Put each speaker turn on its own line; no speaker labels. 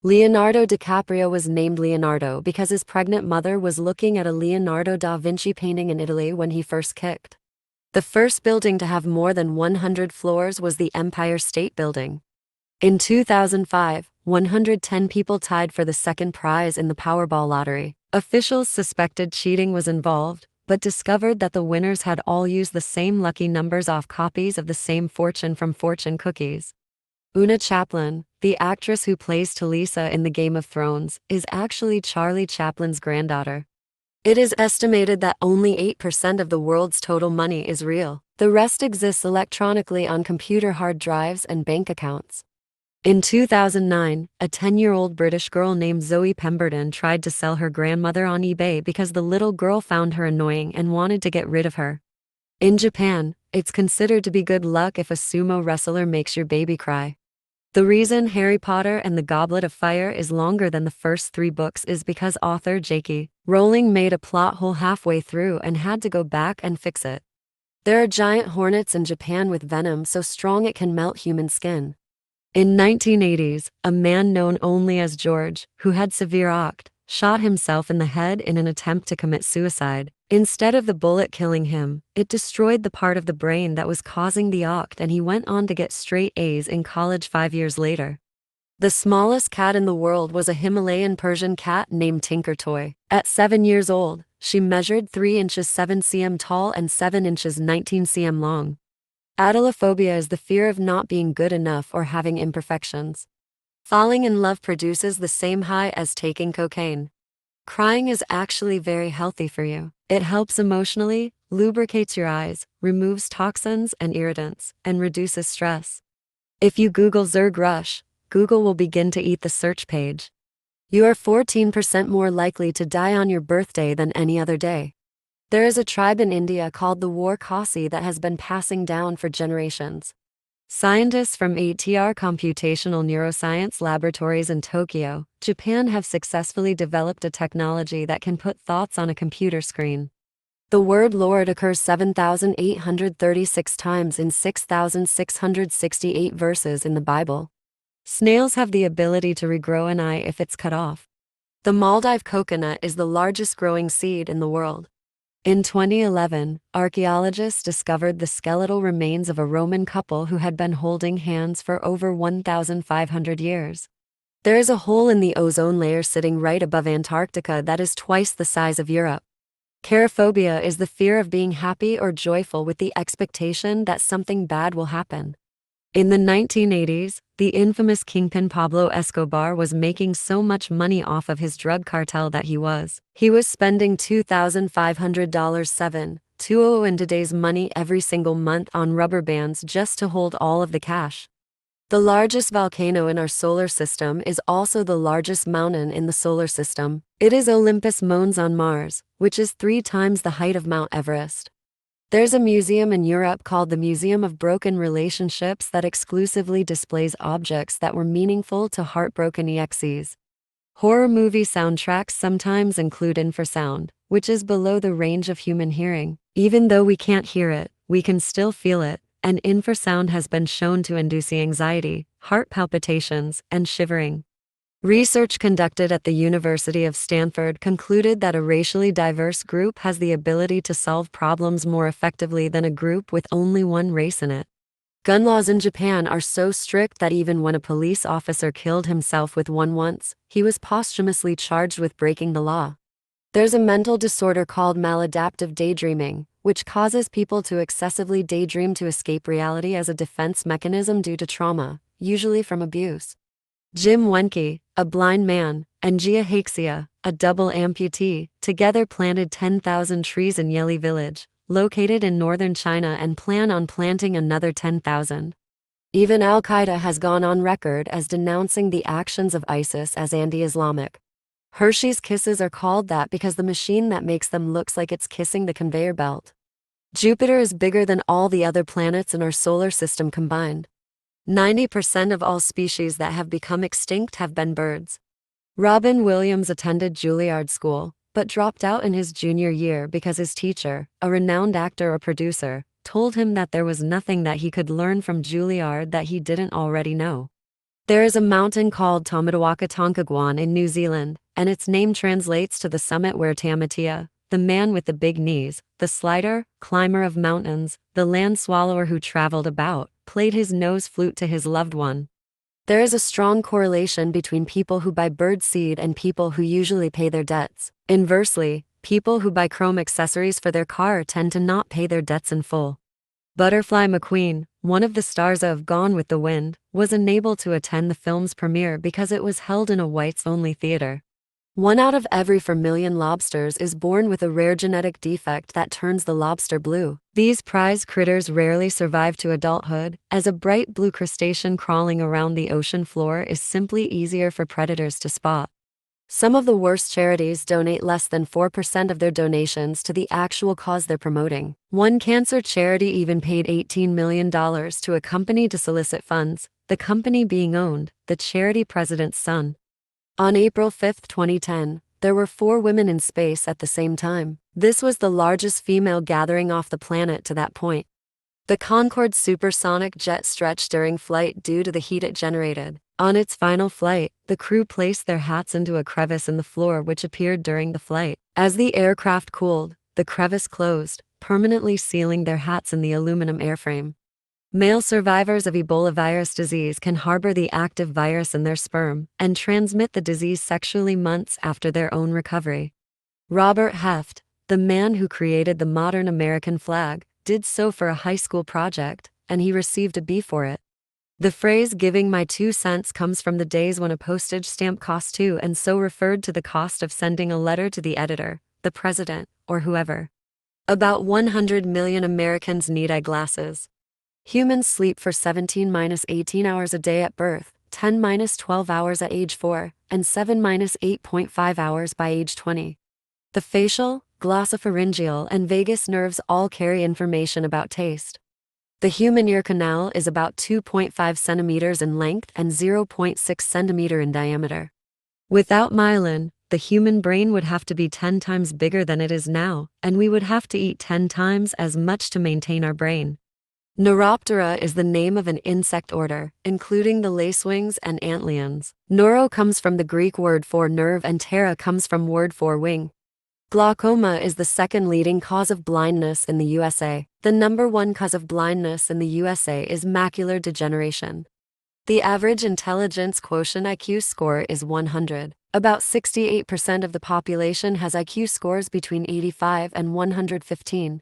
Leonardo DiCaprio was named Leonardo because his pregnant mother was looking at a Leonardo da Vinci painting in Italy when he first kicked. The first building to have more than 100 floors was the Empire State Building. In 2005, 110 people tied for the second prize in the Powerball lottery. Officials suspected cheating was involved, but discovered that the winners had all used the same lucky numbers off copies of the same fortune from fortune cookies. Una Chaplin, the actress who plays Talisa in the Game of Thrones, is actually Charlie Chaplin's granddaughter. It is estimated that only 8% of the world's total money is real. The rest exists electronically on computer hard drives and bank accounts. In 2009, a 10-year-old British girl named Zoe Pemberton tried to sell her grandmother on eBay because the little girl found her annoying and wanted to get rid of her. In Japan, it's considered to be good luck if a sumo wrestler makes your baby cry. The reason Harry Potter and the Goblet of Fire is longer than the first 3 books is because author J.K. Rowling made a plot hole halfway through and had to go back and fix it. There are giant hornets in Japan with venom so strong it can melt human skin. In 1980s, a man known only as George, who had severe OCD, shot himself in the head in an attempt to commit suicide. Instead of the bullet killing him, it destroyed the part of the brain that was causing the OCD, and he went on to get straight A's in college 5 years later. The smallest cat in the world was a Himalayan Persian cat named Tinker Toy. At 7 years old, she measured 3 inches 7 cm tall and 7 inches 19 cm long. Athelophobia is the fear of not being good enough or having imperfections. Falling in love produces the same high as taking cocaine. Crying is actually very healthy for you. It helps emotionally, lubricates your eyes, removes toxins and irritants, and reduces stress. If you Google Zerg Rush, Google will begin to eat the search page. You are 14% more likely to die on your birthday than any other day. There is a tribe in India called the War Khasi that has been passing down for generations. Scientists from ATR Computational Neuroscience Laboratories in Tokyo, Japan have successfully developed a technology that can put thoughts on a computer screen. The word Lord occurs 7,836 times in 6,668 verses in the Bible. Snails have the ability to regrow an eye if it's cut off. The Maldive coconut is the largest growing seed in the world. In 2011, archaeologists discovered the skeletal remains of a Roman couple who had been holding hands for over 1,500 years. There is a hole in the ozone layer sitting right above Antarctica that is twice the size of Europe. Cherophobia is the fear of being happy or joyful with the expectation that something bad will happen. In the 1980s, the infamous kingpin Pablo Escobar was making so much money off of his drug cartel that he was spending $2,500 in today's money every single month on rubber bands just to hold all of the cash. The largest volcano in our solar system is also the largest mountain in the solar system. It is Olympus Mons on Mars, which is 3 times the height of Mount Everest. There's a museum in Europe called the Museum of Broken Relationships that exclusively displays objects that were meaningful to heartbroken exes. Horror movie soundtracks sometimes include infrasound, which is below the range of human hearing. Even though we can't hear it, we can still feel it, and infrasound has been shown to induce anxiety, heart palpitations, and shivering. Research conducted at the University of Stanford concluded that a racially diverse group has the ability to solve problems more effectively than a group with only one race in it. Gun laws in Japan are so strict that even when a police officer killed himself with one once, he was posthumously charged with breaking the law. There's a mental disorder called maladaptive daydreaming, which causes people to excessively daydream to escape reality as a defense mechanism due to trauma, usually from abuse. Jim Wenke, a blind man, and Gia Haixia, a double amputee, together planted 10,000 trees in Yeli village, located in northern China, and plan on planting another 10,000. Even Al-Qaeda has gone on record as denouncing the actions of ISIS as anti-Islamic. Hershey's Kisses are called that because the machine that makes them looks like it's kissing the conveyor belt. Jupiter is bigger than all the other planets in our solar system combined. 90% of all species that have become extinct have been birds. Robin Williams attended Juilliard School, but dropped out in his junior year because his teacher, a renowned actor or producer, told him that there was nothing that he could learn from Juilliard that he didn't already know. There is a mountain called Tamadawaka Tonkaguan in New Zealand, and its name translates to the summit where Tamatea, the man with the big knees, the slider, climber of mountains, the land swallower who traveled about, played his nose flute to his loved one. There is a strong correlation between people who buy bird seed and people who usually pay their debts. Inversely, people who buy chrome accessories for their car tend to not pay their debts in full. Butterfly McQueen, one of the stars of Gone with the Wind, was unable to attend the film's premiere because it was held in a whites-only theater. 1 out of every 4 million lobsters is born with a rare genetic defect that turns the lobster blue. These prize critters rarely survive to adulthood, as a bright blue crustacean crawling around the ocean floor is simply easier for predators to spot. Some of the worst charities donate less than 4% of their donations to the actual cause they're promoting. One cancer charity even paid $18 million to a company to solicit funds, the company being owned, the charity president's son. On April 5, 2010, there were 4 women in space at the same time. This was the largest female gathering off the planet to that point. The Concorde supersonic jet stretched during flight due to the heat it generated. On its final flight, the crew placed their hats into a crevice in the floor which appeared during the flight. As the aircraft cooled, the crevice closed, permanently sealing their hats in the aluminum airframe. Male survivors of Ebola virus disease can harbor the active virus in their sperm and transmit the disease sexually months after their own recovery. Robert Heft, the man who created the modern American flag, did so for a high school project, and he received a B for it. The phrase "giving my 2 cents" comes from the days when a postage stamp cost 2 and so referred to the cost of sending a letter to the editor, the president, or whoever. About 100 million Americans need eyeglasses. Humans sleep for 17-18 hours a day at birth, 10-12 hours at age 4, and 7-8.5 hours by age 20. The facial, glossopharyngeal, and vagus nerves all carry information about taste. The human ear canal is about 2.5 centimeters in length and 0.6 centimeter in diameter. Without myelin, the human brain would have to be 10 times bigger than it is now, and we would have to eat 10 times as much to maintain our brain. Neuroptera is the name of an insect order, including the lacewings and antlions. Neuro comes from the Greek word for nerve and ptera comes from word for wing. Glaucoma is the second leading cause of blindness in the USA. The number 1 cause of blindness in the USA is macular degeneration. The average intelligence quotient IQ score is 100. About 68% of the population has IQ scores between 85 and 115.